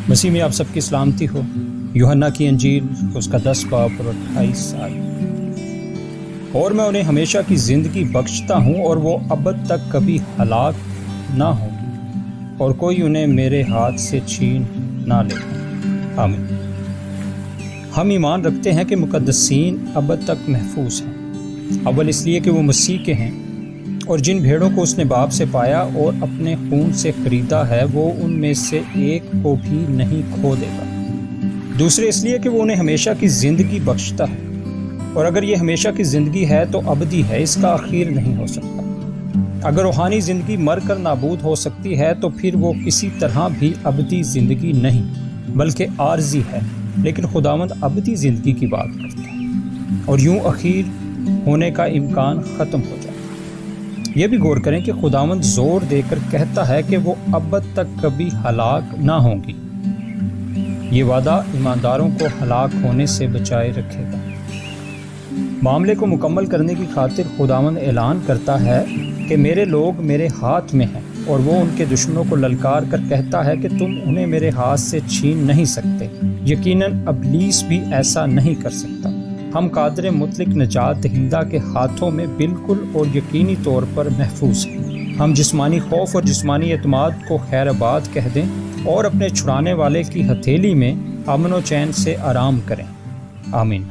مسیح میں آپ سب کی سلامتی ہو۔ یوحنا کی انجیل اس کا 10 باب اور 28 آیت۔ اور میں انہیں ہمیشہ کی زندگی بخشتا ہوں اور وہ ابد تک کبھی ہلاک نہ ہوں گی، اور کوئی انہیں میرے ہاتھ سے چھین نہ لے گا۔ آمین۔ ہم ایمان رکھتے ہیں کہ مقدسین ابد تک محفوظ ہیں، اول اس لیے کہ وہ مسیح کے ہیں، اور جن بھیڑوں کو اس نے باپ سے پایا اور اپنے خون سے خریدا ہے وہ ان میں سے ایک کو بھی نہیں کھو دے گا۔ دوسرے اس لیے کہ وہ انہیں ہمیشہ کی زندگی بخشتا ہے، اور اگر یہ ہمیشہ کی زندگی ہے تو ابدی ہے، اس کا اخیر نہیں ہو سکتا۔ اگر روحانی زندگی مر کر نابود ہو سکتی ہے تو پھر وہ کسی طرح بھی ابدی زندگی نہیں بلکہ عارضی ہے، لیکن خداوند ابدی زندگی کی بات کرتا ہے، اور یوں اخیر ہونے کا امکان ختم ہو جائے۔ یہ بھی غور کریں کہ خداوند زور دے کر کہتا ہے کہ وہ ابد تک کبھی ہلاک نہ ہوں گی۔ یہ وعدہ ایمانداروں کو ہلاک ہونے سے بچائے رکھے گا۔ معاملے کو مکمل کرنے کی خاطر خداوند اعلان کرتا ہے کہ میرے لوگ میرے ہاتھ میں ہیں، اور وہ ان کے دشمنوں کو للکار کر کہتا ہے کہ تم انہیں میرے ہاتھ سے چھین نہیں سکتے۔ یقیناً ابلیس بھی ایسا نہیں کر سکتا۔ ہم قادر مطلق نجات دہندہ کے ہاتھوں میں بالکل اور یقینی طور پر محفوظ ہیں۔ ہم جسمانی خوف اور جسمانی اعتماد کو خیر آباد کہہ دیں اور اپنے چھڑانے والے کی ہتھیلی میں امن و چین سے آرام کریں۔ آمین۔